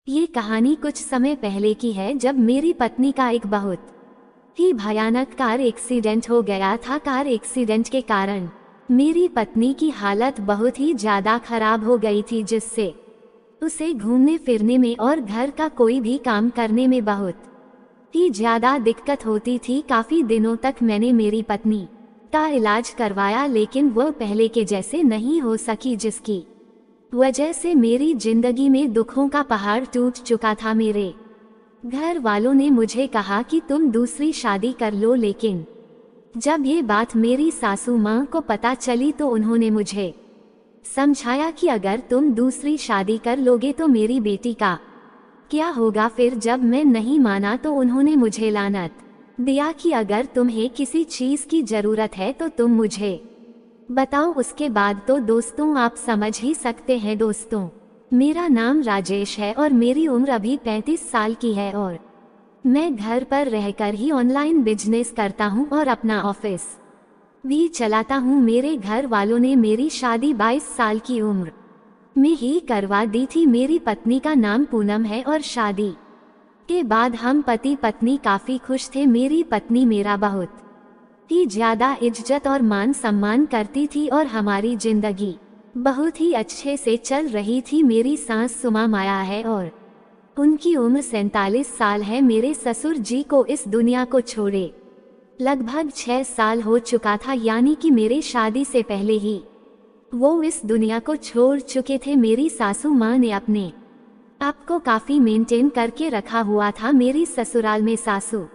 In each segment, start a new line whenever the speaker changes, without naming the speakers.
ये कहानी कुछ समय पहले की है, जब मेरी पत्नी का एक बहुत ही भयानक कार एक्सीडेंट हो गया था। कार एक्सीडेंट के कारण मेरी पत्नी की हालत बहुत ही ज़्यादा खराब हो गई थी, जिससे उसे घूमने फिरने में और घर का कोई भी काम करने में बहुत ही ज़्यादा दिक्कत होती थी। काफ़ी दिनों तक मैंने मेरी पत्नी का इलाज करवाया, लेकिन वह पहले के जैसे नहीं हो सकी, जिसकी वजह से मेरी जिंदगी में दुखों का पहाड़ टूट चुका था। मेरे घर वालों ने मुझे कहा कि तुम दूसरी शादी कर लो, लेकिन जब ये बात मेरी सासू माँ को पता चली तो उन्होंने मुझे समझाया कि अगर तुम दूसरी शादी कर लोगे तो मेरी बेटी का क्या होगा। फिर जब मैं नहीं माना तो उन्होंने मुझे लानत दिया कि अगर तुम्हें किसी चीज़ की ज़रूरत है तो तुम मुझे बताओ। उसके बाद तो दोस्तों आप समझ ही सकते हैं। दोस्तों, मेरा नाम राजेश है और मेरी उम्र अभी 35 साल की है और मैं घर पर रहकर ही ऑनलाइन बिजनेस करता हूं और अपना ऑफिस भी चलाता हूं। मेरे घर वालों ने मेरी शादी 22 साल की उम्र में ही करवा दी थी। मेरी पत्नी का नाम पूनम है और शादी के बाद हम पति पत्नी काफ़ी खुश थे। मेरी पत्नी मेरा बहुत ही ज़्यादा इज्जत और मान सम्मान करती थी और हमारी जिंदगी बहुत ही अच्छे से चल रही थी। मेरी सास सुमा माया है और उनकी उम्र 47 साल है। मेरे ससुर जी को इस दुनिया को छोड़े लगभग 6 साल हो चुका था, यानी कि मेरे शादी से पहले ही वो इस दुनिया को छोड़ चुके थे। मेरी सासू माँ ने अपने आप को काफ़ी मेंटेन करके रखा हुआ था। मेरी ससुराल में सासू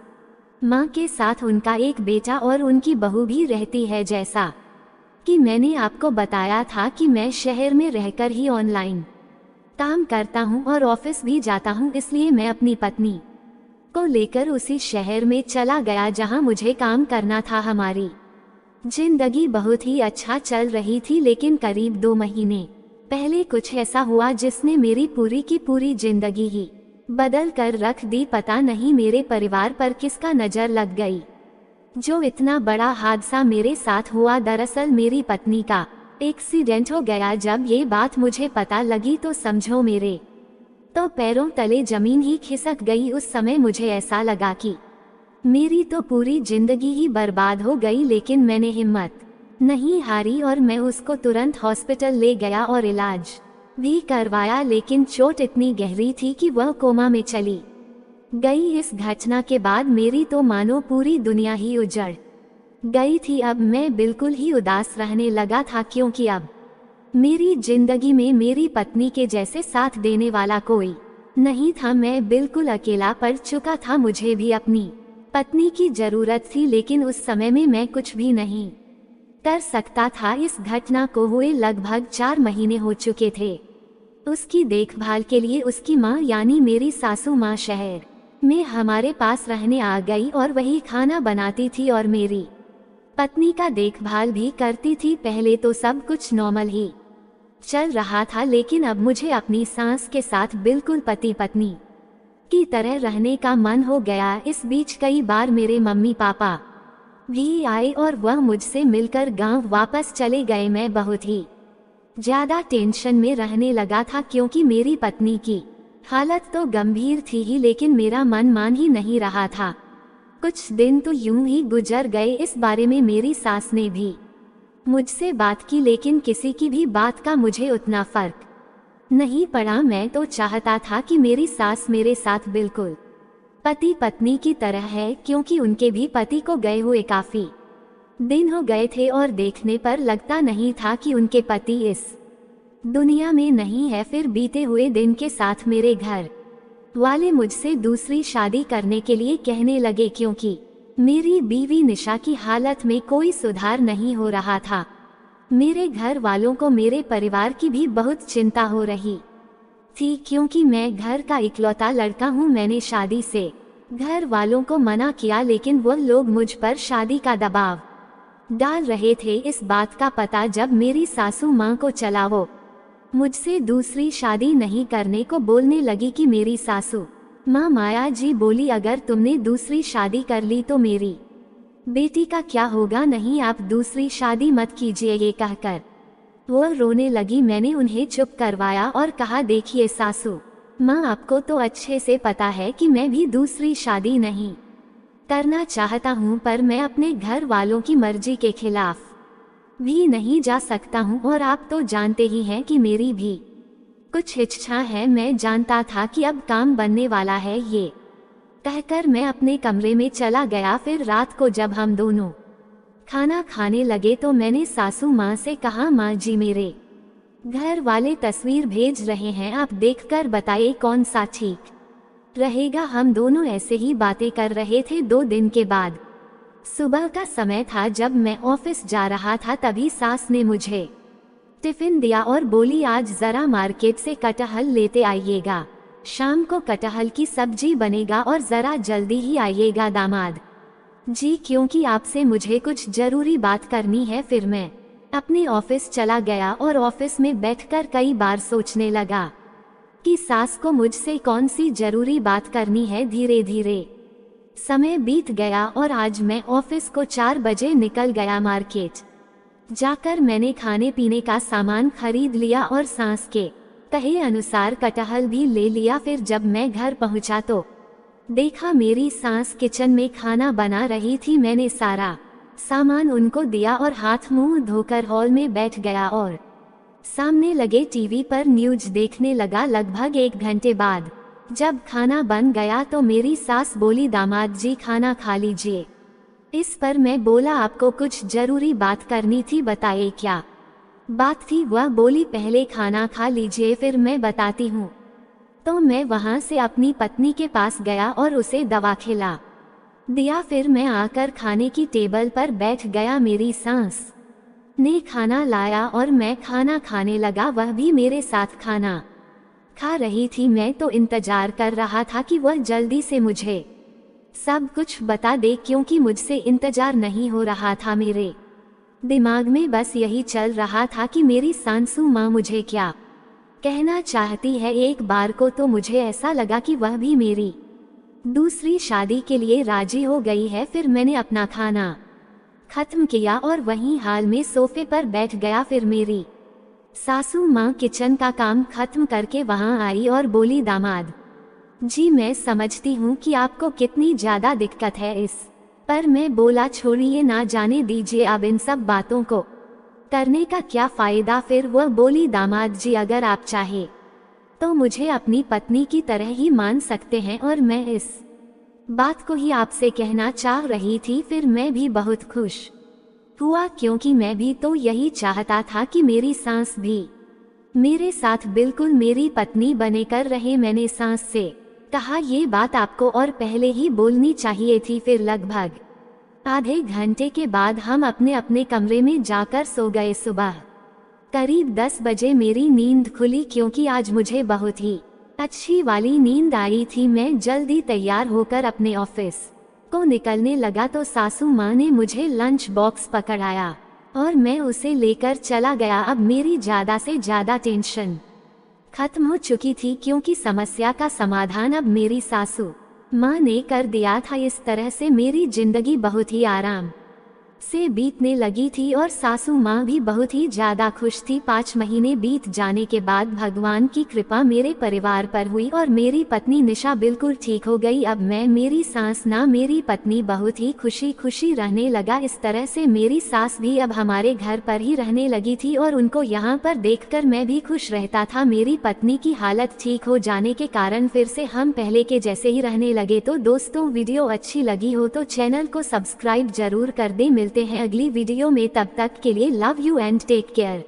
माँ के साथ उनका एक बेटा और उनकी बहू भी रहती है। जैसा कि मैंने आपको बताया था कि मैं शहर में रहकर ही ऑनलाइन काम करता हूँ और ऑफिस भी जाता हूँ, इसलिए मैं अपनी पत्नी को लेकर उसी शहर में चला गया जहाँ मुझे काम करना था। हमारी जिंदगी बहुत ही अच्छा चल रही थी, लेकिन करीब 2 महीने पहले कुछ ऐसा हुआ जिसने मेरी पूरी की पूरी जिंदगी ही बदल कर रख दी। पता नहीं मेरे परिवार पर किसका नज़र लग गई जो इतना बड़ा हादसा मेरे साथ हुआ। दरअसल मेरी पत्नी का एक्सीडेंट हो गया। जब ये बात मुझे पता लगी तो समझो मेरे तो पैरों तले जमीन ही खिसक गई। उस समय मुझे ऐसा लगा कि मेरी तो पूरी जिंदगी ही बर्बाद हो गई, लेकिन मैंने हिम्मत नहीं हारी और मैं उसको तुरंत हॉस्पिटल ले गया और इलाज भी करवाया, लेकिन चोट इतनी गहरी थी कि वह कोमा में चली गई। इस घटना के बाद मेरी तो मानो पूरी दुनिया ही उजड़ गई थी। अब मैं बिल्कुल ही उदास रहने लगा था, क्योंकि अब मेरी जिंदगी में मेरी पत्नी के जैसे साथ देने वाला कोई नहीं था। मैं बिल्कुल अकेला पड़ चुका था। मुझे भी अपनी पत्नी की जरूरत थी, लेकिन उस समय में मैं कुछ भी नहीं कर सकता था। इस घटना को हुए लगभग 4 महीने हो चुके थे। उसकी देखभाल के लिए उसकी माँ यानी मेरी सासू माँ शहर में हमारे पास रहने आ गई और वही खाना बनाती थी और मेरी पत्नी का देखभाल भी करती थी। पहले तो सब कुछ नॉर्मल ही चल रहा था, लेकिन अब मुझे अपनी सास के साथ बिल्कुल पति पत्नी की तरह रहने का मन हो गया। इस बीच कई बार मेरे मम्मी पापा भी आए और वह मुझसे मिलकर गांव वापस चले गए। मैं बहुत ही ज़्यादा टेंशन में रहने लगा था, क्योंकि मेरी पत्नी की हालत तो गंभीर थी ही, लेकिन मेरा मन मान ही नहीं रहा था। कुछ दिन तो यूं ही गुजर गए। इस बारे में मेरी सास ने भी मुझसे बात की, लेकिन किसी की भी बात का मुझे उतना फर्क नहीं पड़ा। मैं तो चाहता था कि मेरी सास मेरे साथ बिल्कुल पति पत्नी की तरह है, क्योंकि उनके भी पति को गए हुए काफ़ी दिन हो गए थे और देखने पर लगता नहीं था कि उनके पति इस दुनिया में नहीं है। फिर बीते हुए दिन के साथ मेरे घर वाले मुझसे दूसरी शादी करने के लिए कहने लगे, क्योंकि मेरी बीवी निशा की हालत में कोई सुधार नहीं हो रहा था। मेरे घर वालों को मेरे परिवार की भी बहुत चिंता हो रही थी, क्योंकि मैं घर का इकलौता लड़का हूँ। मैंने शादी से घर वालों को मना किया, लेकिन वो लोग मुझ पर शादी का दबाव डाल रहे थे। इस बात का पता जब मेरी सासू माँ को चला, वो मुझसे दूसरी शादी नहीं करने को बोलने लगी कि मेरी सासू माँ माया जी बोली, अगर तुमने दूसरी शादी कर ली तो मेरी बेटी का क्या होगा। नहीं, आप दूसरी शादी मत कीजिए। ये कहकर वो रोने लगी। मैंने उन्हें चुप करवाया और कहा, देखिए सासू माँ, आपको तो अच्छे से पता है कि मैं भी दूसरी शादी नहीं करना चाहता हूँ, पर मैं अपने घर वालों की मर्जी के खिलाफ भी नहीं जा सकता हूँ, और आप तो जानते ही हैं कि मेरी भी कुछ इच्छा है। मैं जानता था कि अब काम बनने वाला है, ये कहकर मैं अपने कमरे में चला गया। फिर रात को जब हम दोनों खाना खाने लगे तो मैंने सासू माँ से कहा, माँ जी, मेरे घर वाले तस्वीर भेज रहे हैं, आप देखकर बताइए कौन सा ठीक रहेगा। हम दोनों ऐसे ही बातें कर रहे थे। 2 दिन के बाद सुबह का समय था, जब मैं ऑफिस जा रहा था, तभी सास ने मुझे टिफिन दिया और बोली, आज जरा मार्केट से कटहल लेते आइएगा, शाम को कटहल की सब्जी बनेगा और जरा जल्दी ही आइएगा दामाद जी, क्योंकि आपसे मुझे कुछ जरूरी बात करनी है। फिर मैं अपने ऑफिस चला गया और ऑफिस में बैठकर कई बार सोचने लगा कि सास को मुझसे कौन सी जरूरी बात करनी है। धीरे धीरे समय बीत गया और आज मैं ऑफिस को 4 बजे निकल गया। मार्केट जाकर मैंने खाने पीने का सामान खरीद लिया और सास के कहे अनुसार कटहल भी ले लिया। फिर जब मैं घर पहुंचा तो देखा मेरी सास किचन में खाना बना रही थी। मैंने सारा सामान उनको दिया और हाथ मुंह धोकर हॉल में बैठ गया और सामने लगे टीवी पर न्यूज देखने लगा। लगभग 1 घंटे बाद जब खाना बन गया तो मेरी सास बोली, दामाद जी, खाना खा लीजिए। इस पर मैं बोला, आपको कुछ जरूरी बात करनी थी, बताइए क्या बात थी। वह बोली, पहले खाना खा लीजिए, फिर मैं बताती हूँ। तो मैं वहाँ से अपनी पत्नी के पास गया और उसे दवा खिला दिया। फिर मैं आकर खाने की टेबल पर बैठ गया। मेरी सास ने खाना लाया और मैं खाना खाने लगा। वह भी मेरे साथ खाना खा रही थी। मैं तो इंतजार कर रहा था कि वह जल्दी से मुझे सब कुछ बता दे, क्योंकि मुझसे इंतजार नहीं हो रहा था। मेरे दिमाग में बस यही चल रहा था कि मेरी सासू माँ मुझे क्या कहना चाहती है। एक बार को तो मुझे ऐसा लगा कि वह भी मेरी दूसरी शादी के लिए राजी हो गई है। फिर मैंने अपना खाना खत्म किया और वहीं हाल में सोफे पर बैठ गया। फिर मेरी सासू माँ किचन का काम खत्म करके वहां आई और बोली, दामाद जी, मैं समझती हूँ कि आपको कितनी ज्यादा दिक्कत है इस पर। मैं बोला, छोड़िए ना, जाने दीजिए, अब इन सब बातों को करने का क्या फायदा। फिर वह बोली, दामाद जी, अगर आप चाहे तो मुझे अपनी पत्नी की तरह ही मान सकते हैं, और मैं इस बात को ही आपसे कहना चाह रही थी। फिर मैं भी बहुत खुश हुआ, क्योंकि मैं भी तो यही चाहता था कि मेरी सास भी मेरे साथ बिल्कुल मेरी पत्नी बनेकर रहे। मैंने सास से कहा, ये बात आपको और पहले ही बोलनी चाहिए थी। फिर लगभग आधे घंटे के बाद हम अपने अपने कमरे में जाकर सो गए। सुबह करीब 10 बजे मेरी नींद खुली, क्योंकि आज मुझे बहुत ही अच्छी वाली नींद आई थी। मैं जल्दी तैयार होकर अपने ऑफिस को निकलने लगा तो सासू माँ ने मुझे लंच बॉक्स पकड़ाया और मैं उसे लेकर चला गया। अब मेरी ज्यादा से ज्यादा टेंशन खत्म हो चुकी थी, क्योंकि समस्या का समाधान अब मेरी सासू माँ ने कर दिया था। इस तरह से मेरी जिंदगी बहुत ही आराम से बीतने लगी थी और सासू माँ भी बहुत ही ज्यादा खुश थी। 5 महीने बीत जाने के बाद भगवान की कृपा मेरे परिवार पर हुई और मेरी पत्नी निशा बिल्कुल ठीक हो गई। अब मैं, मेरी सास ना मेरी पत्नी बहुत ही खुशी खुशी रहने लगा। इस तरह से मेरी सास भी अब हमारे घर पर ही रहने लगी थी और उनको यहाँ पर देखकर मैं भी खुश रहता था। मेरी पत्नी की हालत ठीक हो जाने के कारण फिर से हम पहले के जैसे ही रहने लगे। तो दोस्तों, वीडियो अच्छी लगी हो तो चैनल को सब्सक्राइब जरूर कर दें। मिलते हैं अगली वीडियो में, तब तक के लिए love you and take care.